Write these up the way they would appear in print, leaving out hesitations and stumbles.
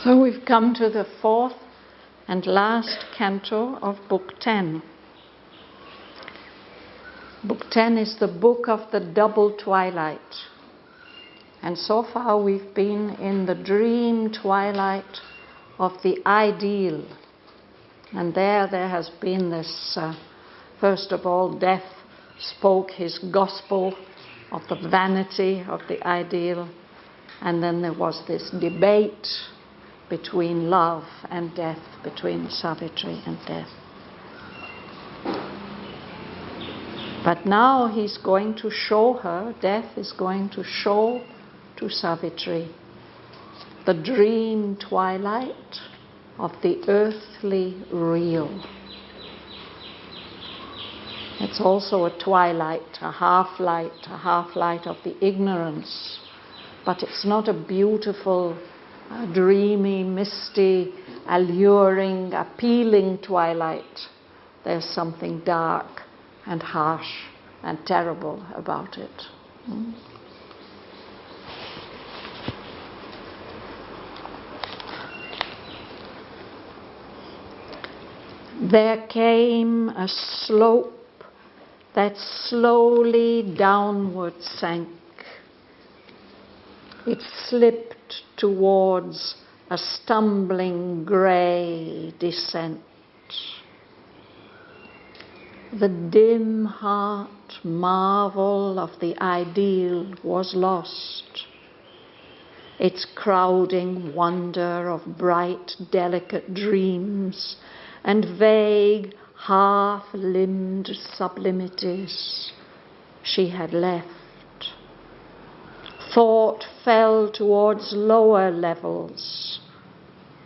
So we've come to the fourth and last canto of Book 10. Book 10 is the book of the double twilight. And so far we've been in the dream twilight of the ideal. And there has been this, first of all, Death spoke his gospel of the vanity of the ideal. And then there was this debate between love and death, between Savitri and death. But now he's going to show her, Death is going to show to Savitri the dream twilight of the earthly real. It's also a twilight, a half-light of the ignorance. But it's not a beautiful, dreamy, misty, alluring, appealing twilight. There's something dark and harsh and terrible about it. There came a slope that slowly downward sank. It slipped towards a stumbling grey descent. The dim heart marvel of the ideal was lost. Its crowding wonder of bright, delicate dreams and vague, half-limbed sublimities she had left. Thought fell towards lower levels.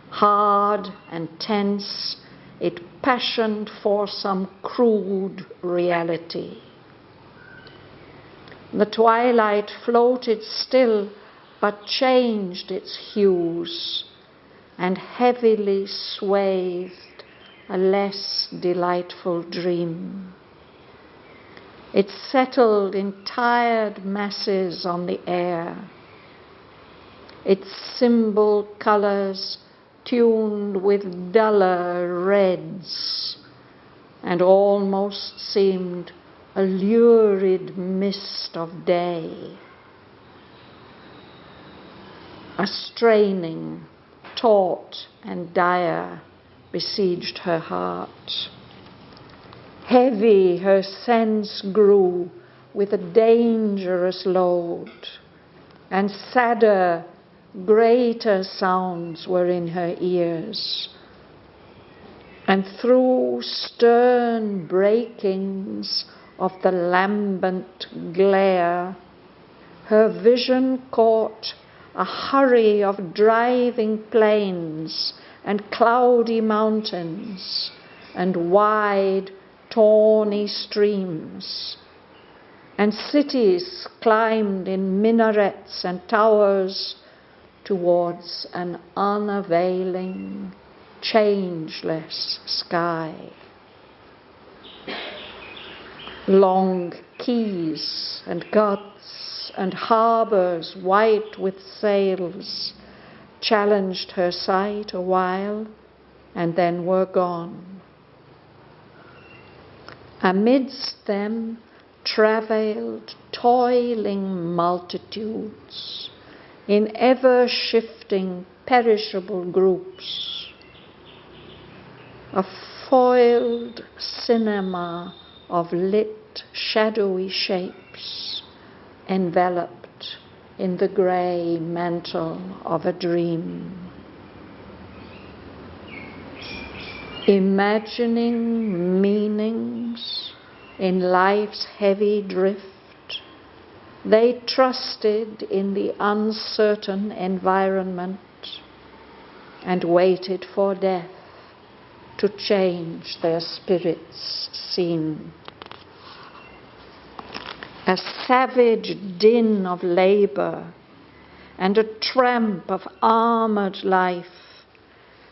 Hard and tense, it passioned for some crude reality. The twilight floated still, but changed its hues, and heavily swathed a less delightful dream. It settled in tired masses on the air, its symbol colors tuned with duller reds, and almost seemed a lurid mist of day. A straining, taut and dire besieged her heart. Heavy her sense grew with a dangerous load, and sadder, greater sounds were in her ears. And through stern breakings of the lambent glare, her vision caught a hurry of driving plains and cloudy mountains and wide, tawny streams, and cities climbed in minarets and towers towards an unavailing, changeless sky. Long quays and guts and harbors white with sails challenged her sight a while and then were gone. Amidst them travailed toiling multitudes in ever-shifting, perishable groups. A foiled cinema of lit, shadowy shapes enveloped in the grey mantle of a dream. Imagining meanings in life's heavy drift, they trusted in the uncertain environment and waited for death to change their spirits' scene. A savage din of labor and a tramp of armored life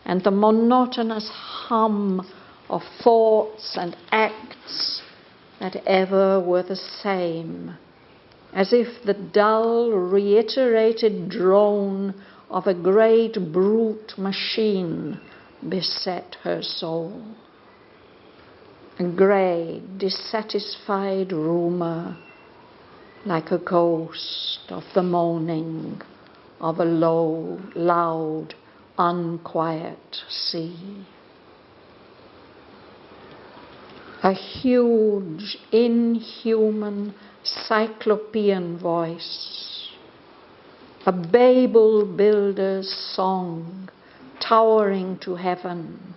and the monotonous hum of thoughts and acts that ever were the same, as if the dull, reiterated drone of a great brute machine beset her soul. A grey, dissatisfied rumour, like a ghost of the moaning of a low, loud, unquiet sea. A huge, inhuman, cyclopean voice, a Babel builder's song towering to heaven,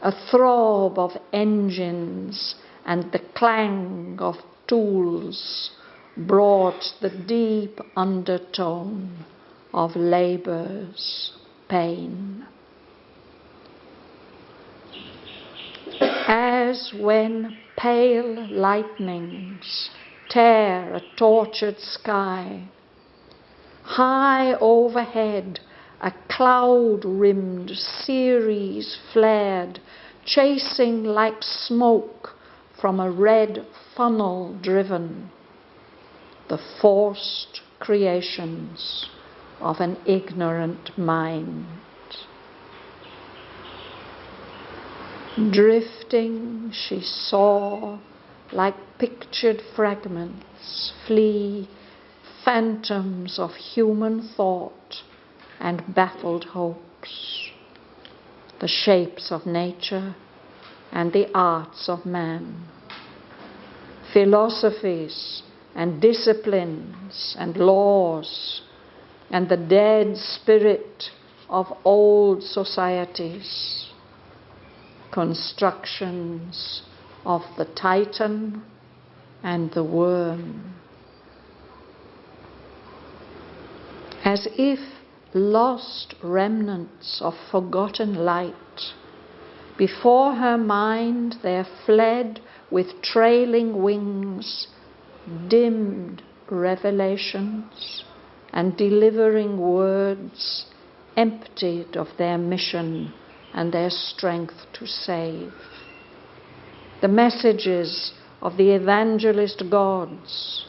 a throb of engines and the clang of tools brought the deep undertone of labour's pain. As when pale lightnings tear a tortured sky, high overhead a cloud-rimmed Ceres flared, chasing like smoke from a red funnel driven, the forced creations of an ignorant mind. Drifting, she saw, like pictured fragments, flee phantoms of human thought and baffled hopes, the shapes of nature and the arts of man, philosophies and disciplines and laws, and the dead spirit of old societies, constructions of the Titan and the worm. As if lost remnants of forgotten light, before her mind there fled with trailing wings dimmed revelations and delivering words emptied of their mission and their strength to save. The messages of the evangelist gods,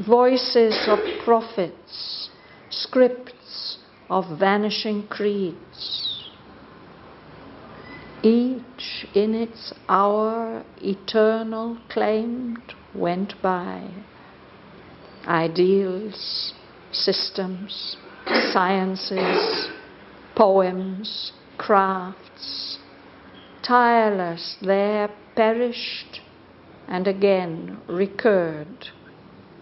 voices of prophets, scripts of vanishing creeds, each in its hour eternal claimed, went by. Ideals, systems, sciences, poems, crafts, tireless there perished and again recurred,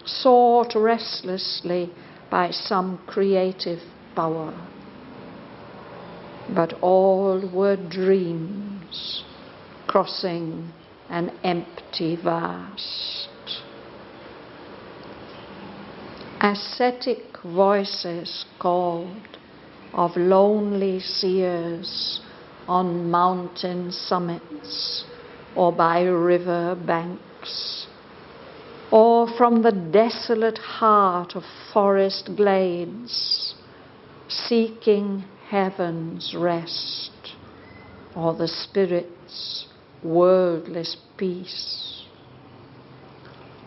sought restlessly by some creative power. But all were dreams crossing an empty vast. Ascetic voices called of lonely seers on mountain summits or by river banks, or from the desolate heart of forest glades, seeking heaven's rest or the spirit's worldless peace,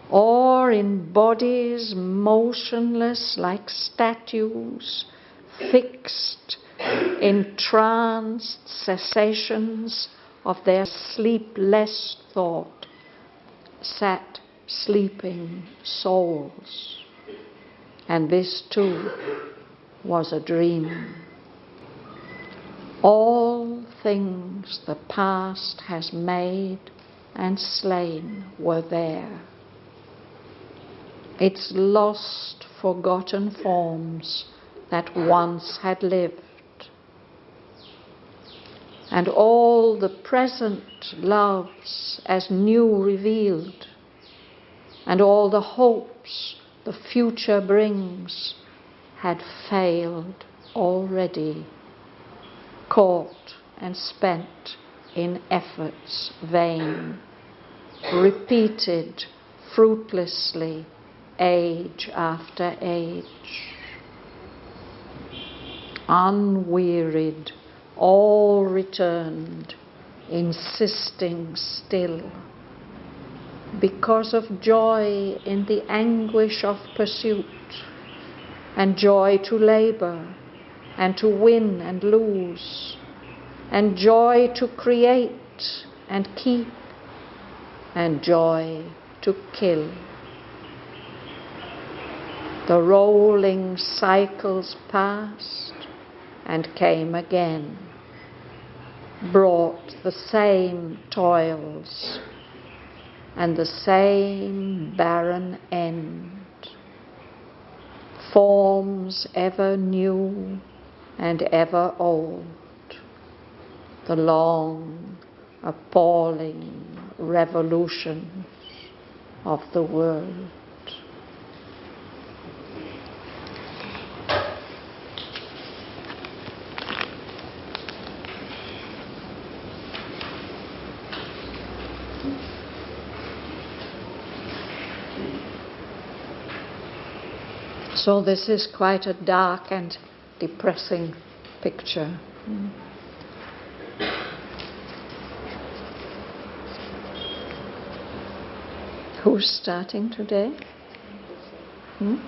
or in bodies motionless like statues, fixed in tranced cessations of their sleepless thought, sat sleeping souls. And this too was a dream. All things the past has made and slain were there. Its lost, forgotten forms that once had lived. And all the present loves as new revealed, and all the hopes the future brings had failed already, caught and spent in efforts vain, repeated fruitlessly age after age. Unwearied, all returned, insisting still, because of joy in the anguish of pursuit, and joy to labor, and to win and lose, and joy to create and keep, and joy to kill. The rolling cycles passed and came again, brought the same toils and the same barren end. Forms ever new and ever old, the long, appalling revolutions of the world. So this is quite a dark and depressing picture. Who's starting today? There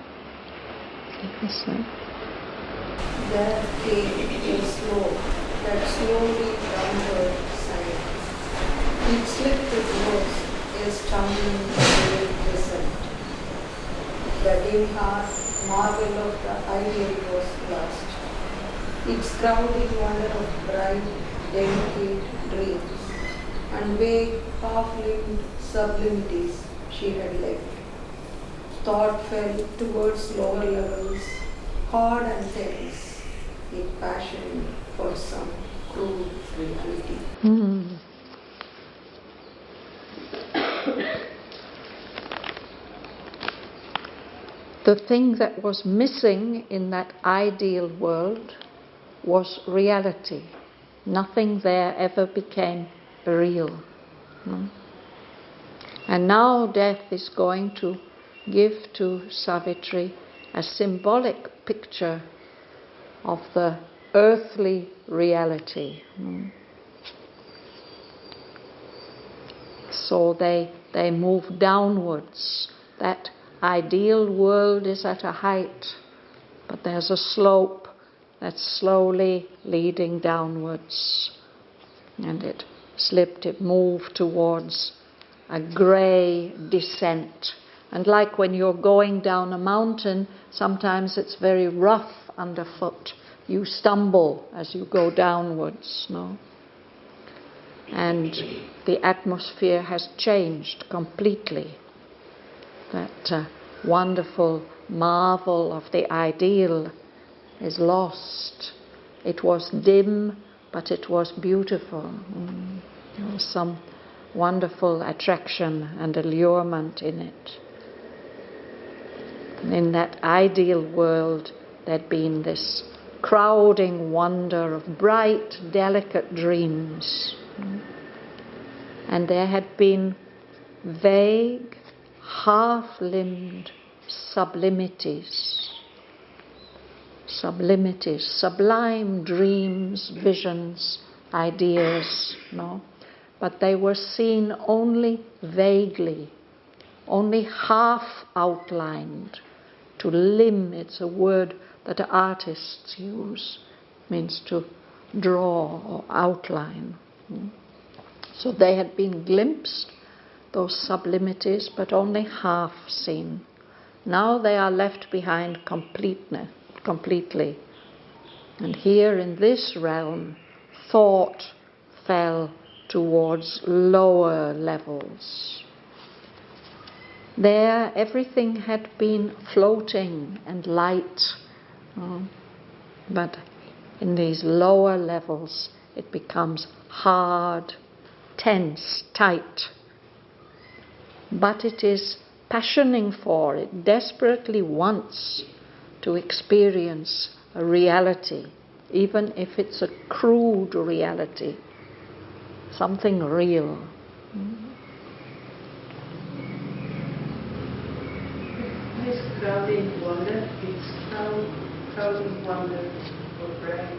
came a slope that slowly downward side. It slipped towards a stumbling descent. The dim heart marvel of the ideal was lost. Its crowding wonder of bright, delicate dreams and vague, half-limbed sublimities she had left. Thought fell towards lower levels, hard and tense, in passion for some crude reality. The thing that was missing in that ideal world was reality. Nothing there ever became real. And now death is going to give to Savitri a symbolic picture of the earthly reality. So they move downwards. That ideal world is at a height, but there's a slope that's slowly leading downwards. And it moved towards a grey descent. And like when you're going down a mountain, sometimes it's very rough underfoot. You stumble as you go downwards, no? And the atmosphere has changed completely. That wonderful marvel of the ideal is lost. It was dim, but it was beautiful. There was some wonderful attraction and allurement in it. And in that ideal world, there'd been this crowding wonder of bright, delicate dreams. And there had been vague, half-limbed sublimities, sublime dreams, visions, ideas, no? But they were seen only vaguely, only half outlined. To limn, it's a word that artists use, means to draw or outline. So they had been glimpsed, those sublimities, but only half seen. Now they are left behind completely. And here in this realm, thought fell towards lower levels. There everything had been floating and light, but in these lower levels it becomes hard, tense, tight. But it is passioning for, it desperately wants to experience a reality, even if it's a crude reality, something real. This crowding wonder, it's crowding wonder for bright.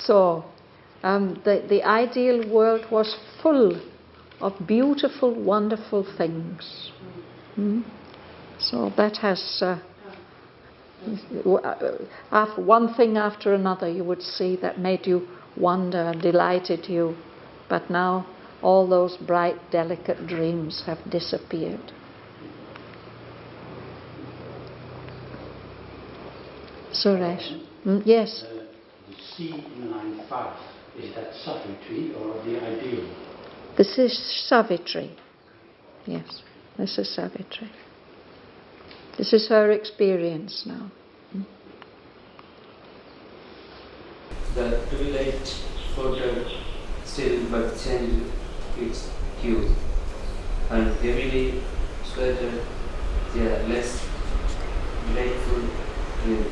So, the ideal world was full of beautiful, wonderful things. So that has One thing after another you would see that made you wonder, delighted you. But now all those bright, delicate dreams have disappeared. Suresh? Yes? The C in line 5, is that Savitri or the ideal? This is Savitri. Yes, this is Savitri. This is her experience now. The twilight floated still but changed its hue, and heavily sweated a less delightful dream.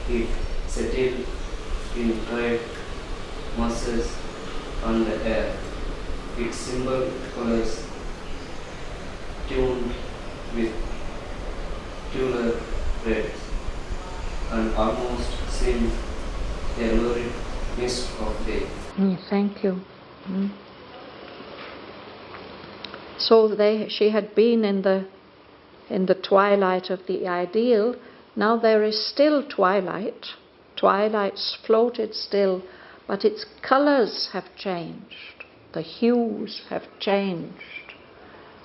It settled in bright masses on the air, its symbol colors tuned with tuller reds, and almost seemed a lurid mist of day. Thank you. So she had been in the twilight of the ideal. Now there is still twilight. Twilight's floated still, but its colours have changed. The hues have changed.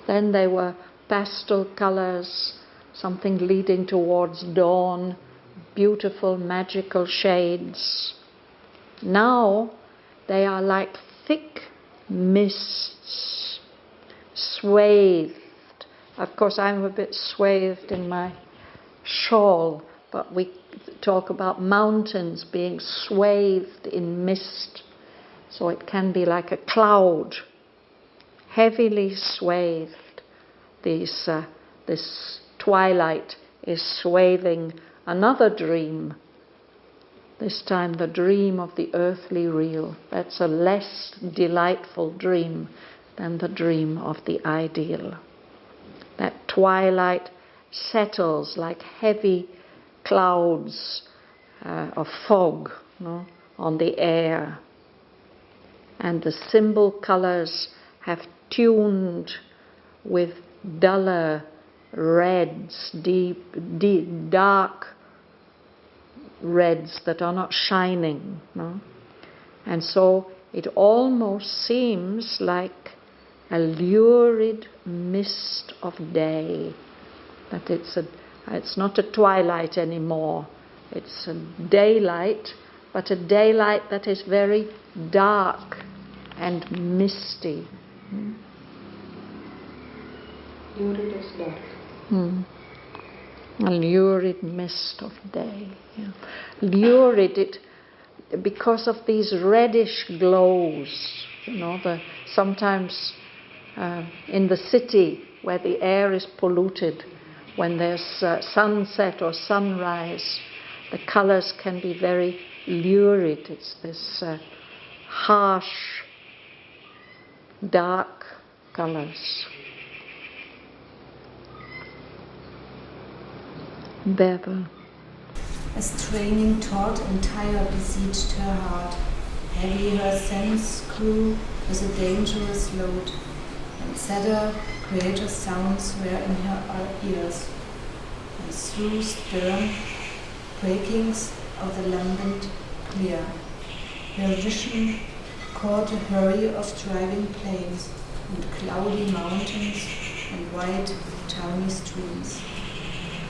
Then they were pastel colours, something leading towards dawn, beautiful magical shades. Now they are like thick mists, swathed. Of course, I'm a bit swathed in my shawl, but we talk about mountains being swathed in mist. So it can be like a cloud, heavily swathed. This twilight is swathing another dream. This time the dream of the earthly real. That's a less delightful dream than the dream of the ideal. That twilight settles like heavy clouds of fog on the air. And the symbol colours have tuned with duller reds, deep, dark reds that are not shining. And so it almost seems like a lurid mist of day. That it's not a twilight anymore. It's a daylight, but a daylight that is very dark and misty. Lurid is dark. A lurid mist of day. Yeah. Lurid because of these reddish glows. Sometimes in the city where the air is polluted, when there's sunset or sunrise, the colours can be very lurid. It's this harsh, dark colours. Bhavan. A straining thought entire besieged her heart. Heavy her sense grew with a dangerous load, and sadder, greater sounds were in her ears. And through stern breakings of the lambent clear, her vision caught the hurry of driving plains, and cloudy mountains, and wide, towny streams.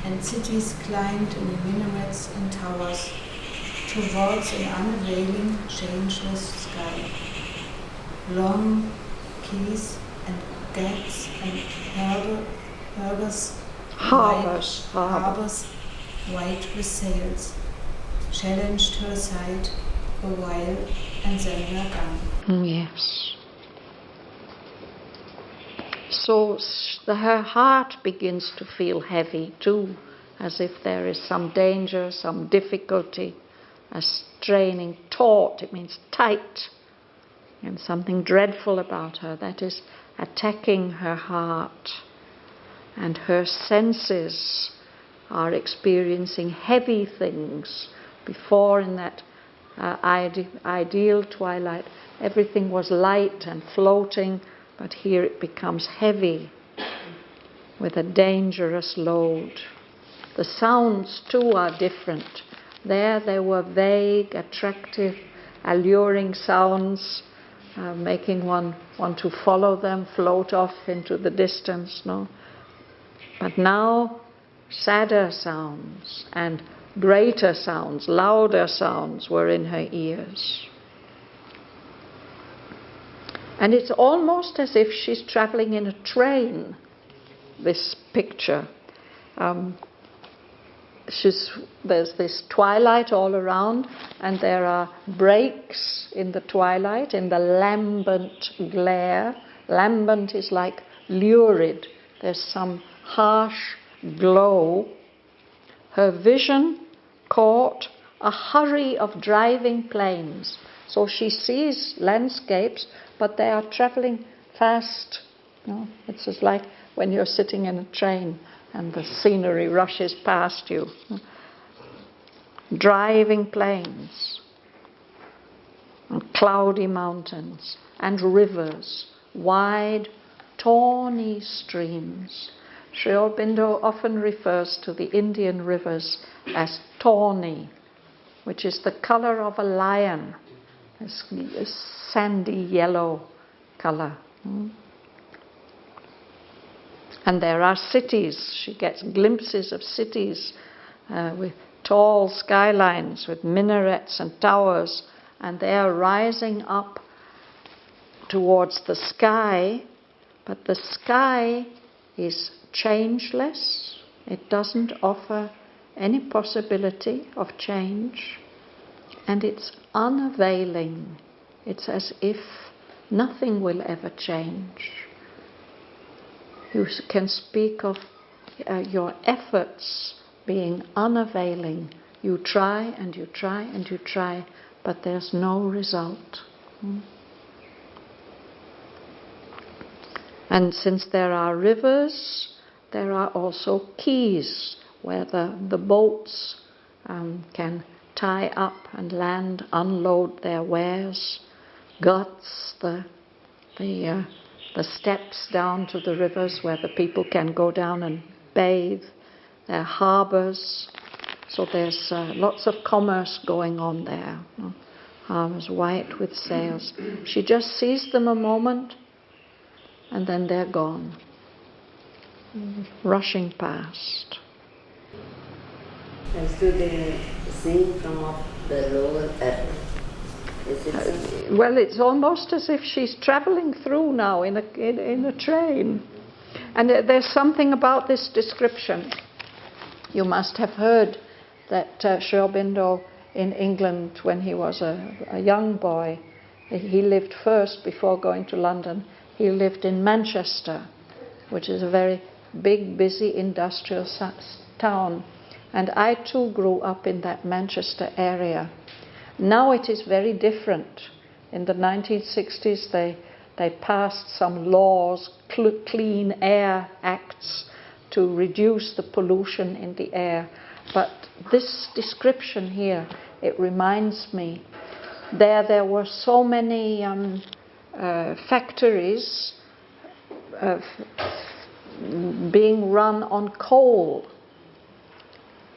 And cities climbed in minarets and towers towards an unveiling, changeless sky. Long quays and gaps and harbors white with sails challenged her sight a while and then were gone. Yes. So her heart begins to feel heavy too, as if there is some danger, some difficulty, a straining taut, it means tight, and something dreadful about her that is attacking her heart. And her senses are experiencing heavy things. Before, in that ideal twilight, everything was light and floating, but here it becomes heavy with a dangerous load. The sounds too are different. There they were vague, attractive, alluring sounds, making one want to follow them, float off into the distance. No? But now, sadder sounds and greater sounds, louder sounds were in her ears. And it's almost as if she's traveling in a train, this picture. There's this twilight all around, and there are breaks in the twilight, in the lambent glare. Lambent is like lurid. There's some harsh glow. Her vision caught a hurry of driving planes. So she sees landscapes, but they are traveling fast. It's just like when you're sitting in a train and the scenery rushes past you. Driving plains, and cloudy mountains, and rivers, wide, tawny streams. Sri Aurobindo often refers to the Indian rivers as tawny, which is the color of a lion, a sandy yellow color. And there are cities. She gets glimpses of cities with tall skylines, with minarets and towers, and they are rising up towards the sky, but the sky is changeless. It doesn't offer any possibility of change, and it's unavailing. It's as if nothing will ever change. You can speak of your efforts being unavailing. You try and you try and you try, but there's no result. And since there are rivers, there are also quays where the boats can tie up and land, unload their wares, guts, the steps down to the rivers where the people can go down and bathe. There are harbours, so there's lots of commerce going on there. Harbours white with sails. She just sees them a moment, and then they're gone, rushing past. And so they sing from up the lower earth. Well, it's almost as if she's travelling through now in a train. And there's something about this description. You must have heard that Sri Aurobindo in England, when he was a young boy, he lived first before going to London. He lived in Manchester, which is a very big, busy industrial town. And I too grew up in that Manchester area. Now it is very different. In the 1960s they passed some laws, Clean Air Acts, to reduce the pollution in the air. But this description here, it reminds me, there were so many factories being run on coal.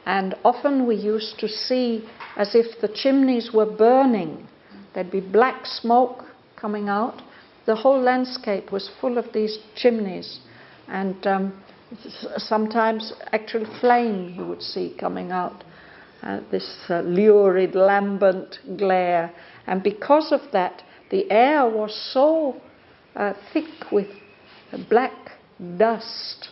And often we used to see as if the chimneys were burning. There'd be black smoke coming out. The whole landscape was full of these chimneys. And sometimes actual flame you would see coming out. This lurid, lambent glare. And because of that, the air was so thick with black dust.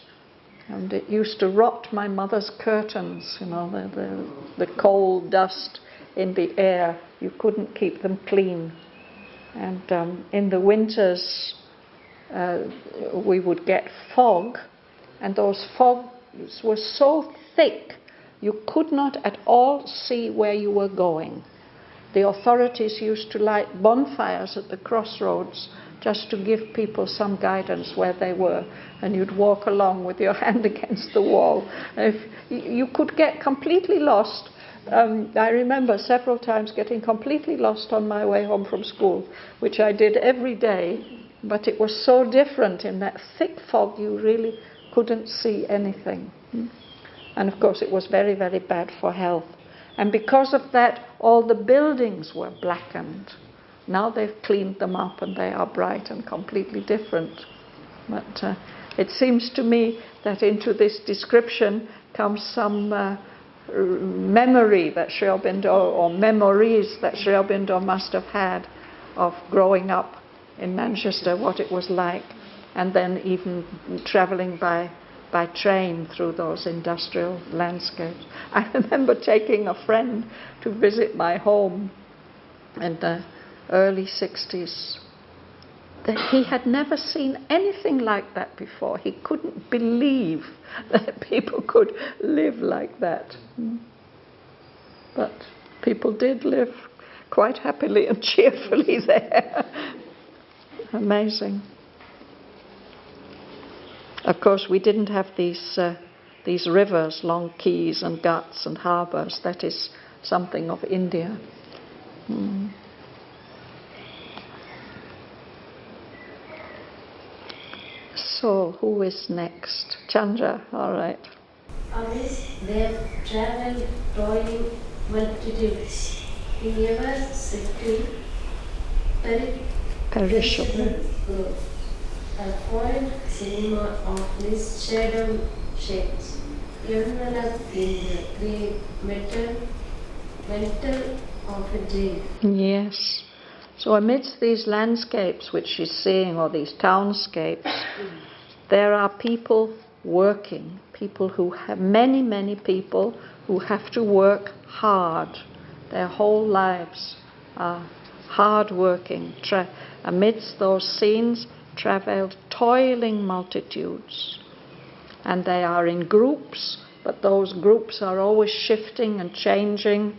And it used to rot my mother's curtains, the coal dust in the air. You couldn't keep them clean. And in the winters, we would get fog, and those fogs were so thick, you could not at all see where you were going. The authorities used to light bonfires at the crossroads just to give people some guidance where they were, and you'd walk along with your hand against the wall. If you could get completely lost. I remember several times getting completely lost on my way home from school, which I did every day, but it was so different. In that thick fog you really couldn't see anything. And of course it was very, very bad for health. And because of that, all the buildings were blackened. Now they've cleaned them up and they are bright and completely different. But it seems to me that into this description comes some memory that Sri Aurobindo, or memories that Sri Aurobindo must have had of growing up in Manchester, what it was like, and then even travelling by train through those industrial landscapes. I remember taking a friend to visit my home in the early 60s. He had never seen anything like that before. He couldn't believe that people could live like that. But people did live quite happily and cheerfully there. Amazing. Of course, we didn't have these rivers, long quays and ghats and harbours. That is something of India. So, who is next? Chandra, all right. Always they travel toiling multitudes in ever seeking perishable growth. A foiled cinema of misshadowed shapes, enveloped in the grey metal of a dream. Yes. So amidst these landscapes which she's seeing, or these townscapes, there are people working, people who have, many people who have to work hard. Their whole lives are hard working. Amidst those scenes travelled toiling multitudes. And they are in groups, but those groups are always shifting and changing.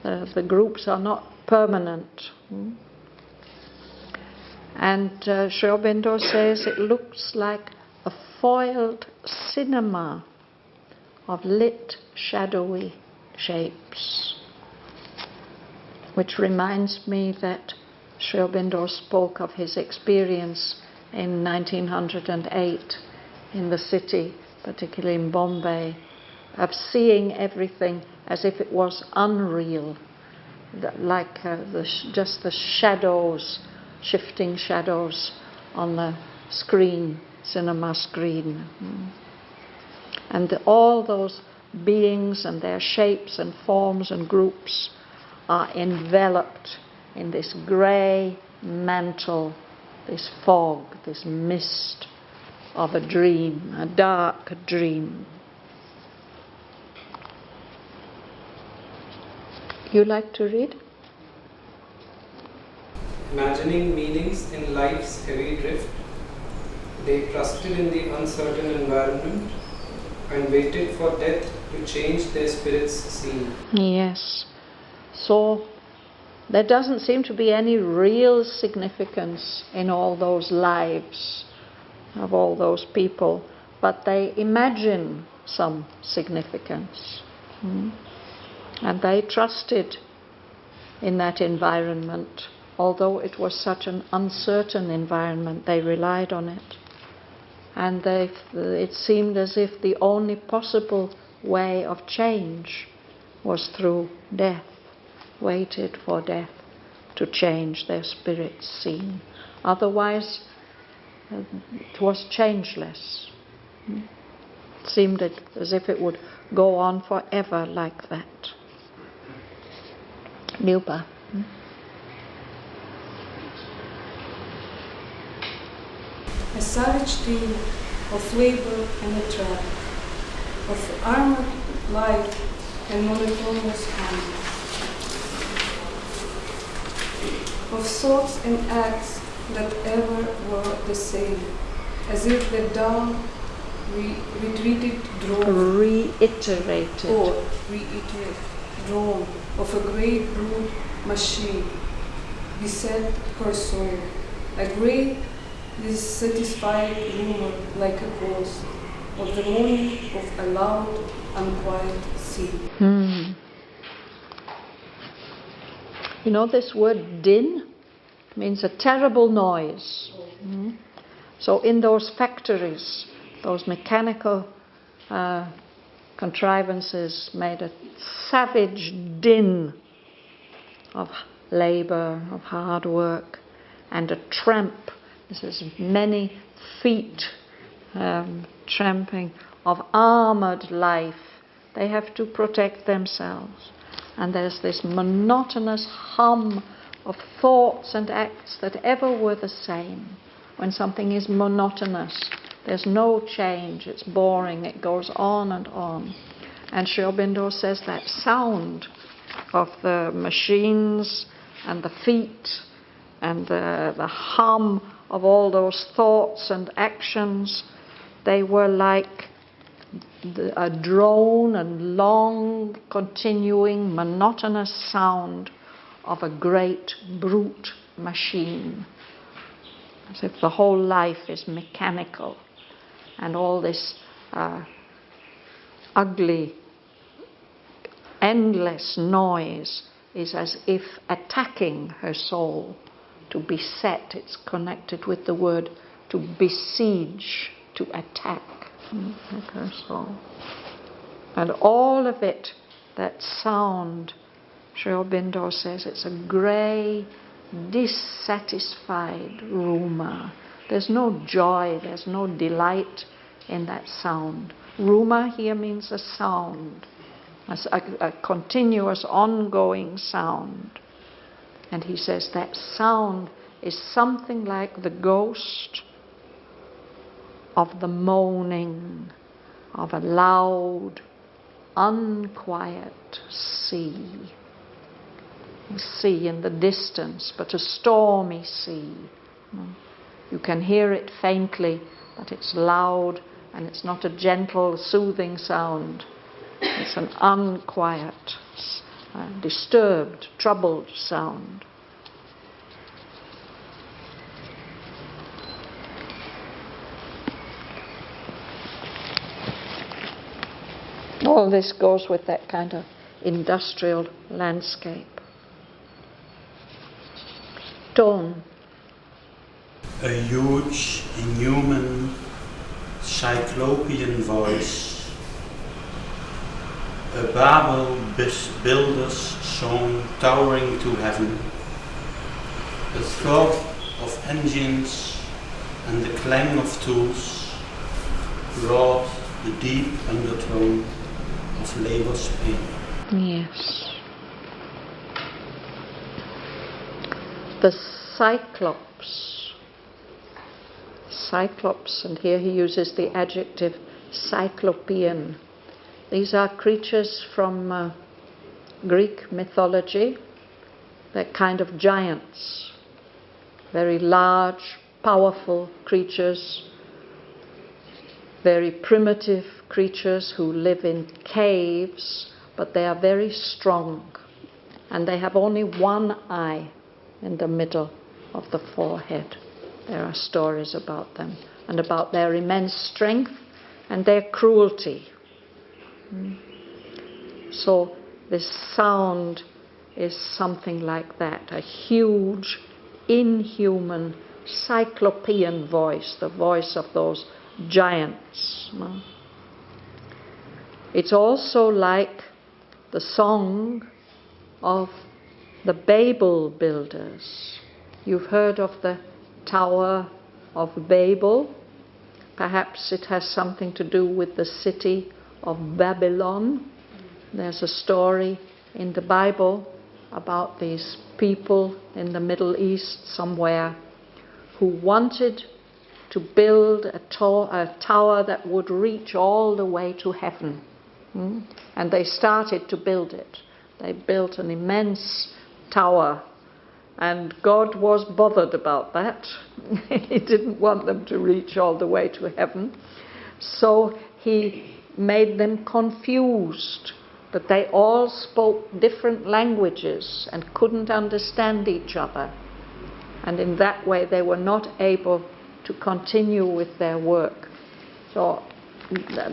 The groups are not permanent. And Sri Aurobindo says it looks like a foiled cinema of lit, shadowy shapes. Which reminds me that Sri Aurobindo spoke of his experience in 1908 in the city, particularly in Bombay, of seeing everything as if it was unreal, like just the shadows, shifting shadows on the screen, cinema screen. And all those beings and their shapes and forms and groups are enveloped in this grey mantle, this fog, this mist of a dream, a dark dream. You like to read? Imagining meanings in life's heavy drift, they trusted in the uncertain environment and waited for death to change their spirit's scene. Yes. So there doesn't seem to be any real significance in all those lives of all those people, but they imagine some significance. And they trusted in that environment. Although it was such an uncertain environment, they relied on it. And it seemed as if the only possible way of change was through death, waited for death to change their spirit's scene. Otherwise, it was changeless. It seemed as if it would go on forever like that. Nilpa. A savage tale of labor and a trap, of armored life and monotonous hand, of thoughts and acts that ever were the same, as if the down reiterated drone of a great brute machine beset her soul, a great dissatisfied rumor like a ghost of the moaning of a loud, unquiet sea. You know, this word din means a terrible noise. So in those factories, those mechanical contrivances made a savage din of labour, of hard work, and a tramp. This is many feet tramping of armoured life. They have to protect themselves. And there's this monotonous hum of thoughts and acts that ever were the same. When something is monotonous, there's no change, it's boring, it goes on and on. And Sri Aurobindo says that sound of the machines and the feet and the hum of all those thoughts and actions, they were like a drone and long, continuing, monotonous sound of a great brute machine. As if the whole life is mechanical, and all this ugly, endless noise is as if attacking her soul. To beset, it's connected with the word to besiege, to attack her soul. And all of it, that sound, Sri Aurobindo says, it's a grey, dissatisfied rumour. There's no joy, there's no delight in that sound. Rumour here means a sound, a continuous, ongoing sound. And he says that sound is something like the ghost of the moaning of a loud, unquiet sea. A sea in the distance, but a stormy sea. You can hear it faintly, but it's loud, and it's not a gentle, soothing sound. It's an unquiet, disturbed, troubled sound. All this goes with that kind of industrial landscape. Tone. A huge, inhuman, cyclopean voice. A Babel builder's song towering to heaven. The throb of engines and the clang of tools brought the deep undertone of labor's pain. Yes. The Cyclops. Cyclops, and here he uses the adjective cyclopean. These are creatures from Greek mythology. They're kind of giants. Very large, powerful creatures. Very primitive creatures who live in caves, but they are very strong. And they have only one eye in the middle of the forehead. There are stories about them and about their immense strength and their cruelty. So this sound is something like that, a huge, inhuman, cyclopean voice, the voice of those giants. It's also like the song of the Babel builders. You've heard of the Tower of Babel. Perhaps it has something to do with the city of Babylon. There's a story in the Bible about these people in the Middle East somewhere who wanted to build a tower that would reach all the way to heaven. And they started to build it. They built an immense tower, and God was bothered about that. He didn't want them to reach all the way to heaven. So he made them confused, but they all spoke different languages and couldn't understand each other. And in that way they were not able to continue with their work. So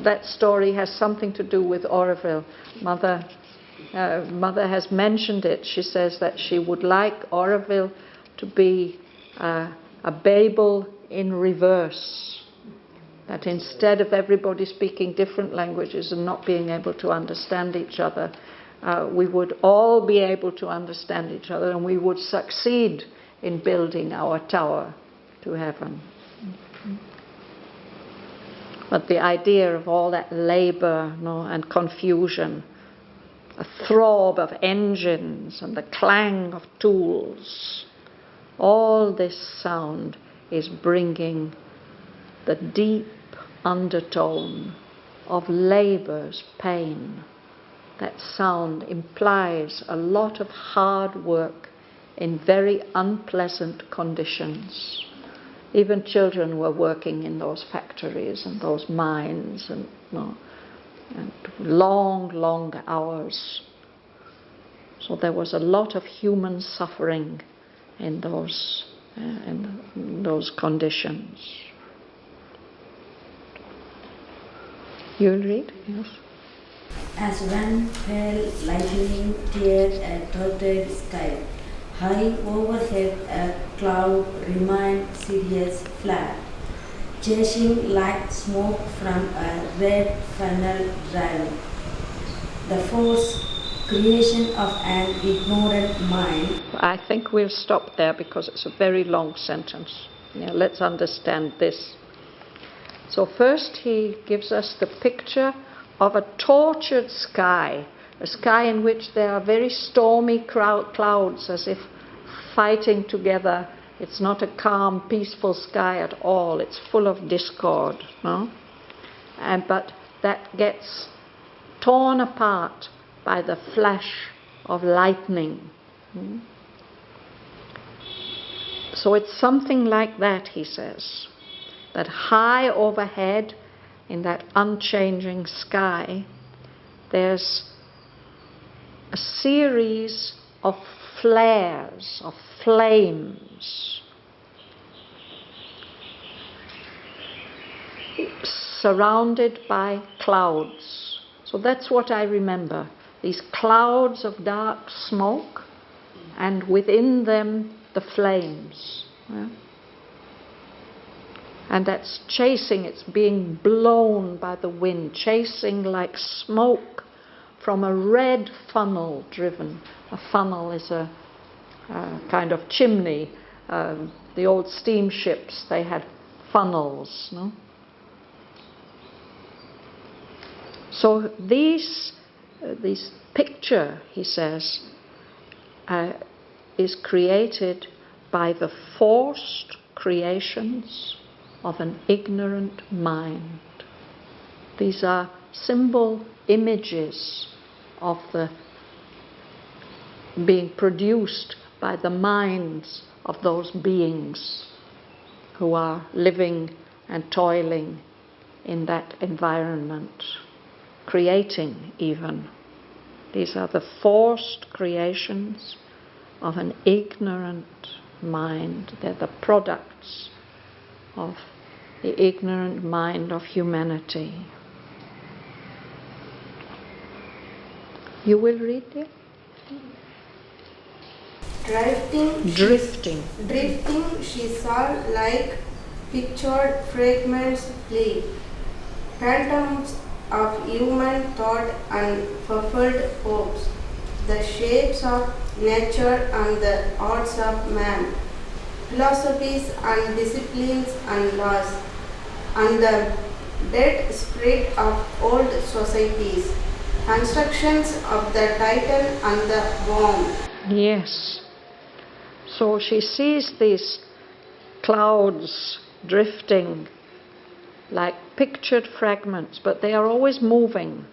that story has something to do with Auroville. Mother has mentioned it. She says that she would like Auroville to be a Babel in reverse. That instead of everybody speaking different languages and not being able to understand each other, we would all be able to understand each other, and we would succeed in building our tower to heaven. But the idea of all that labor, and confusion, a throb of engines and the clang of tools, all this sound is bringing the deep undertone of labor's pain. That sound implies a lot of hard work in very unpleasant conditions. Even children were working in those factories and those mines and long, long hours. So there was a lot of human suffering in those conditions. You'll read? Yes. As one pale lightning teared a dotted sky, high overhead a cloud remained serious flat, chasing like smoke from a red funnel rally. The force creation of an ignorant mind. I think we'll stop there because it's a very long sentence. Let's understand this. So first he gives us the picture of a tortured sky, a sky in which there are very stormy clouds as if fighting together. It's not a calm, peaceful sky at all. It's full of discord. But that gets torn apart by the flash of lightning. So it's something like that, he says, that high overhead in that unchanging sky, there's a series of flares, of flames, surrounded by clouds. So that's what I remember, these clouds of dark smoke, and within them the flames. And that's chasing, it's being blown by the wind, chasing like smoke from a red funnel driven. A funnel is a kind of chimney. The old steamships, they had funnels. So this picture, he says, is created by the forced creations of an ignorant mind. These are symbol images of the being produced by the minds of those beings who are living and toiling in that environment, creating even. These are the forced creations of an ignorant mind. They're the products of the ignorant mind of humanity. You will read it? Drifting, she saw like pictured fragments flee, phantoms of human thought and fulfilled hopes, the shapes of nature and the arts of man, philosophies and disciplines and laws, and the dead spirit of old societies, constructions of the titan and the worm. Yes. So she sees these clouds drifting like pictured fragments, but they are always moving,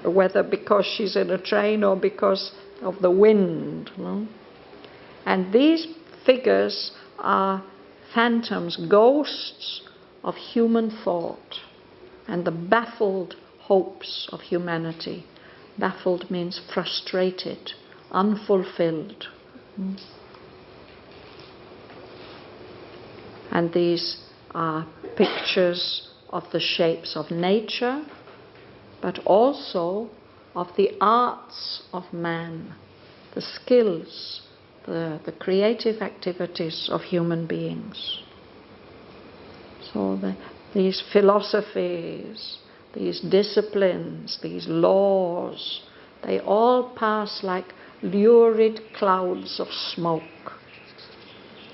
whether because she's in a train or because of the wind. And these figures are phantoms, ghosts of human thought and the baffled hopes of humanity. Baffled means frustrated, unfulfilled. And these are pictures of the shapes of nature, but also of the arts of man, the skills, the creative activities of human beings. So these philosophies, these disciplines, these laws, they all pass like lurid clouds of smoke.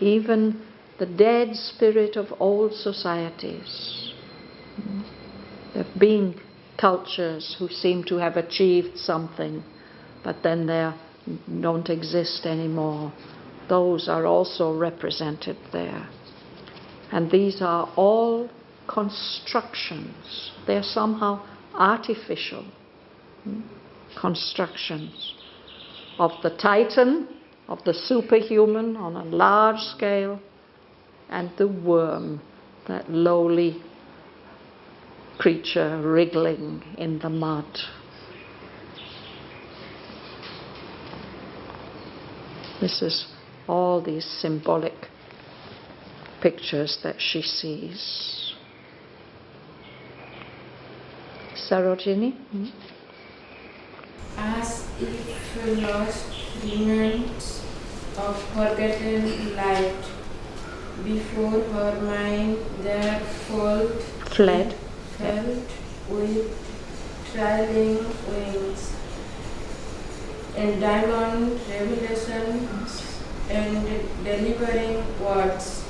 Even the dead spirit of old societies. There have been cultures who seem to have achieved something, but then they don't exist anymore. Those are also represented there. And these are all constructions. They're somehow artificial constructions of the Titan, of the superhuman on a large scale, and the worm, that lowly creature wriggling in the mud. This is all these symbolic pictures that she sees. Sarojini? As if lost remnants of forgotten light, before her mind there fled with trailing wings, and diamond revelations and delivering words,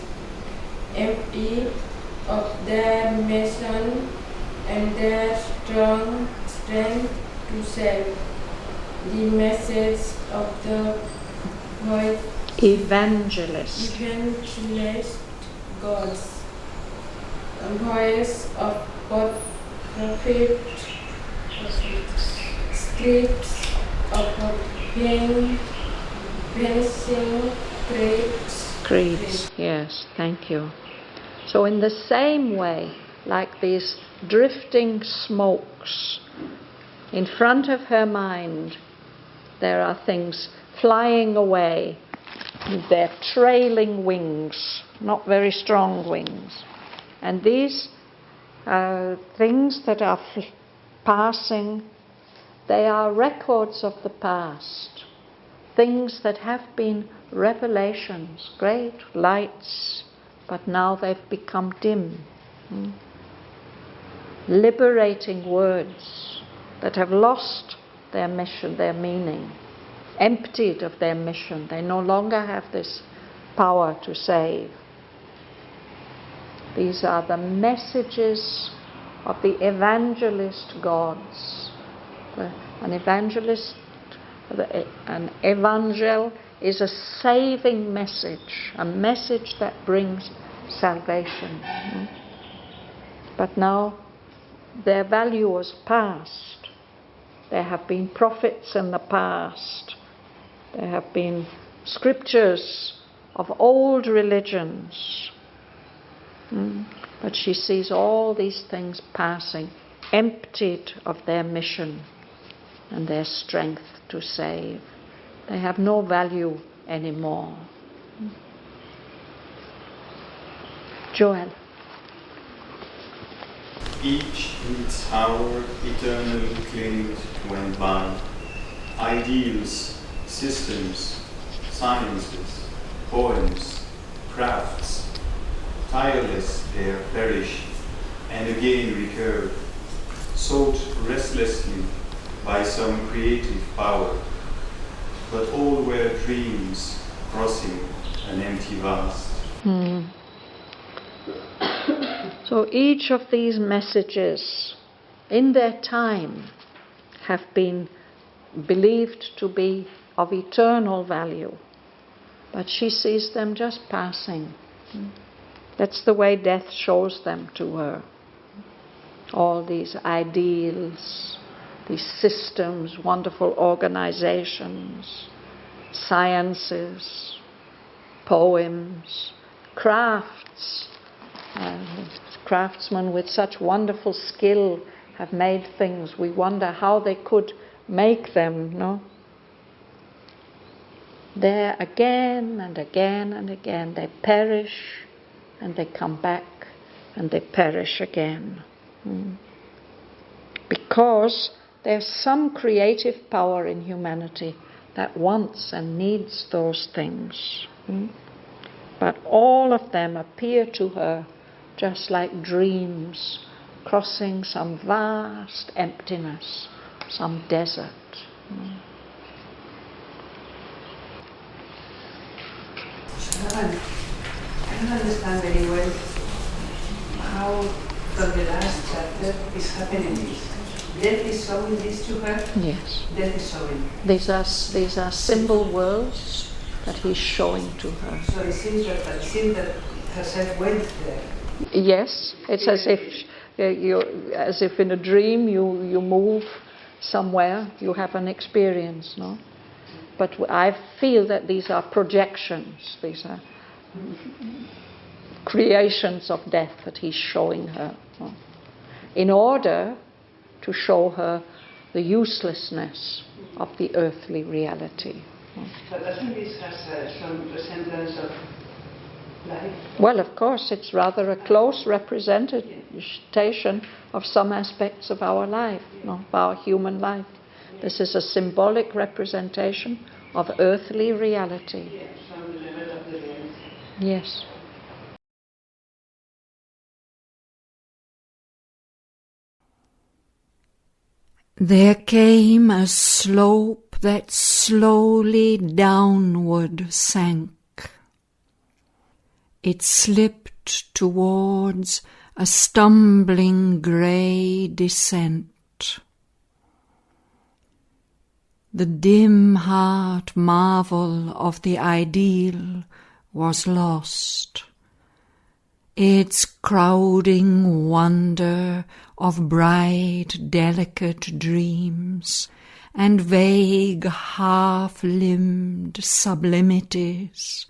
empty of their mission and their strong strength to save the message of the evangelist gods, a voice of prophet, scripts of vanishing creeds. Yes, thank you. So in the same way, like these drifting smokes, in front of her mind there are things flying away with their trailing wings, not very strong wings. And these things that are passing, they are records of the past, things that have been revelations, great lights, but now they've become dim. Liberating words that have lost their mission, their meaning, emptied of their mission. They no longer have this power to save. These are the messages of the evangelist gods. An evangelist, an evangel is a saving message, a message that brings salvation. But now their value was past. There have been prophets in the past. There have been scriptures of old religions. But she sees all these things passing, emptied of their mission and their strength to save. They have no value anymore. Joel. Each in its hour eternally claimed went by. Ideals, systems, sciences, poems, crafts, tireless there perished and again recurred, sought restlessly by some creative power, but all were dreams crossing an empty vast. So each of these messages in their time have been believed to be of eternal value, but she sees them just passing. That's the way death shows them to her. All these ideals, these systems, wonderful organizations, sciences, poems, crafts. Craftsmen with such wonderful skill have made things. We wonder how they could make them, no? There again and again and again they perish and they come back and they perish again. Because there's some creative power in humanity that wants and needs those things. But all of them appear to her just like dreams crossing some vast emptiness, some desert. Shraddhavan, I don't understand very well how from the last chapter is happening this. Death is showing this to her? Yes. Death is showing. These are symbol worlds that he's showing to her. So it seems that herself went there. Yes, it's as if in a dream you move somewhere, you have an experience, no? But I feel that these are projections, these are creations of death that he's showing her, no? In order to show her the uselessness of the earthly reality. So doesn't this have some resemblance of life? Well, of course, it's rather a close representation of some aspects of our life, of our human life. This is a symbolic representation of earthly reality. Yes, some level of the reality. Yes. There came a slope that slowly downward sank. It slipped towards a stumbling grey descent. The dim heart marvel of the ideal was lost. Its crowding wonder of bright, delicate dreams and vague, half-limbed sublimities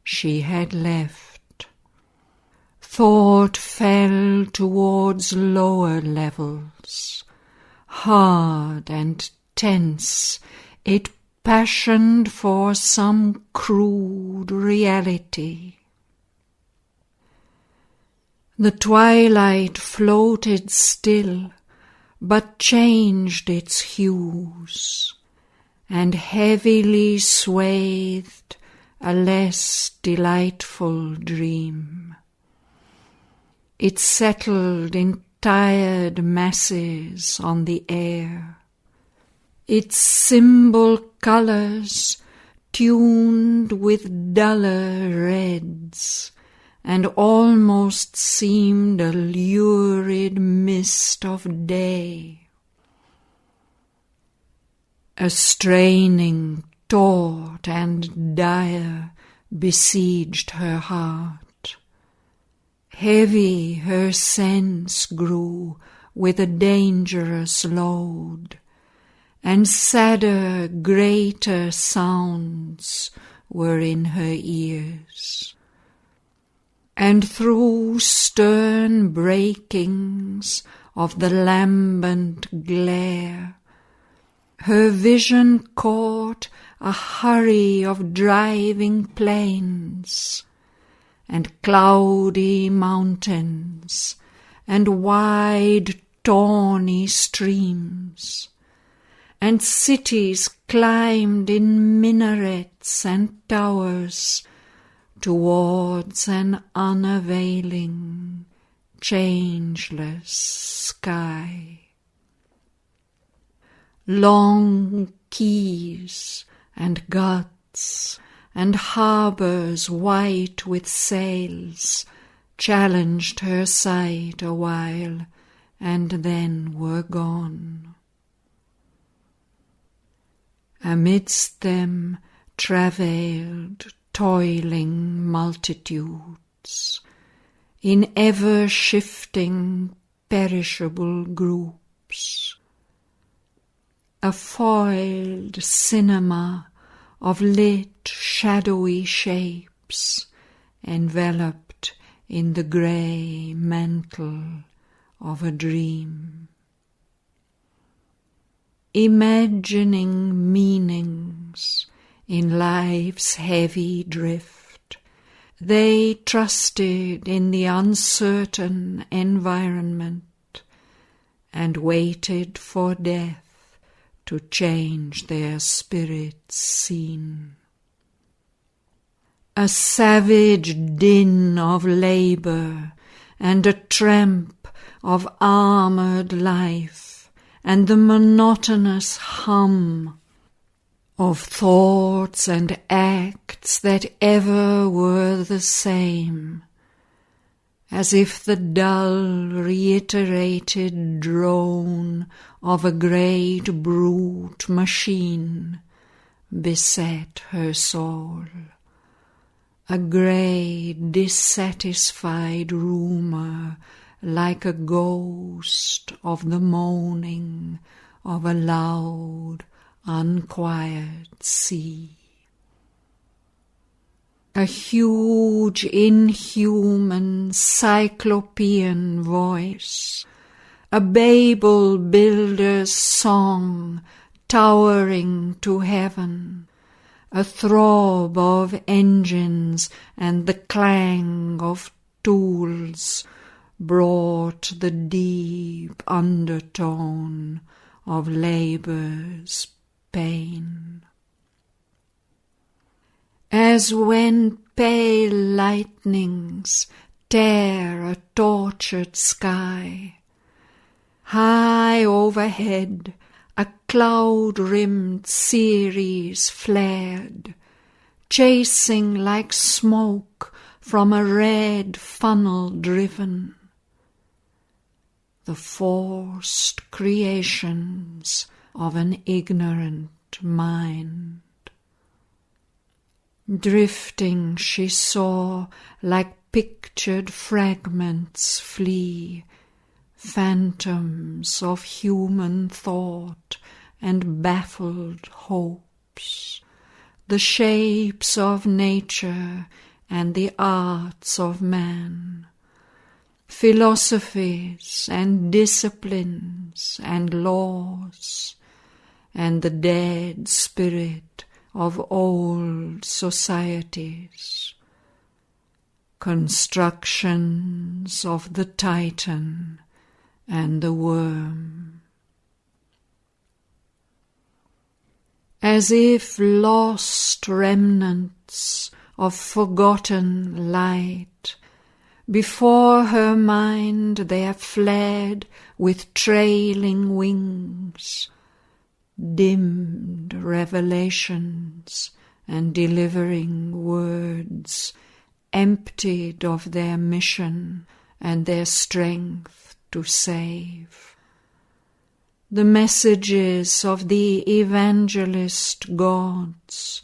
she had left. Thought fell towards lower levels. Hard and tense, it passioned for some crude reality. The twilight floated still, but changed its hues, and heavily swathed a less delightful dream. It settled in tired masses on the air. Its symbol colours tuned with duller reds, and almost seemed a lurid mist of day. A straining, taut and dire besieged her heart. Heavy her sense grew with a dangerous load, and sadder, greater sounds were in her ears. And through stern breakings of the lambent glare, her vision caught a hurry of driving plains, and cloudy mountains, and wide tawny streams, and cities climbed in minarets and towers towards an unavailing, changeless sky. Long quays and guts and harbours white with sails challenged her sight a while, and then were gone. Amidst them travailed toiling multitudes, in ever-shifting, perishable groups. A foiled cinema of lit, shadowy shapes, enveloped in the grey mantle of a dream. Imagining meanings in life's heavy drift, they trusted in the uncertain environment and waited for death to change their spirit's scene. A savage din of labour and a tramp of armoured life, and the monotonous hum of thoughts and acts that ever were the same, as if the dull, reiterated drone of a great brute machine beset her soul. A grey, dissatisfied rumour, like a ghost of the moaning of a loud, unquiet sea. A huge, inhuman, cyclopean voice, a Babel builder's song towering to heaven, a throb of engines and the clang of tools brought the deep undertone of labour's pain. As when pale lightnings tear a tortured sky, high overhead a cloud-rimmed Ceres flared, chasing like smoke from a red funnel driven the forced creations of an ignorant mind. Drifting she saw like pictured fragments flee, phantoms of human thought and baffled hopes, the shapes of nature and the arts of man, philosophies and disciplines and laws, and the dead spirit of old societies, constructions of the Titan and the worm. As if lost remnants of forgotten light, before her mind there fled with trailing wings, dimmed revelations and delivering words, emptied of their mission and their strength to save. The messages of the evangelist gods,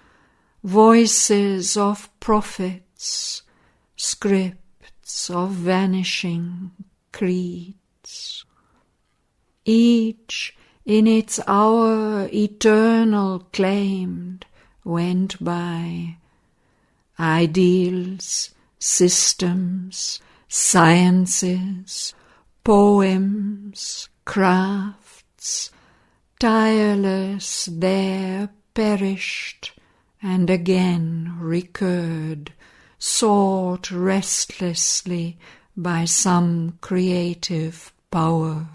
voices of prophets, scripts of vanishing creeds, each in its hour eternal claimed, went by. Ideals, systems, sciences, poems, crafts, tireless there perished and again recurred, sought restlessly by some creative power.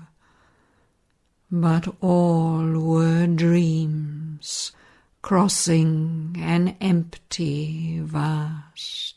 But all were dreams, crossing an empty vast.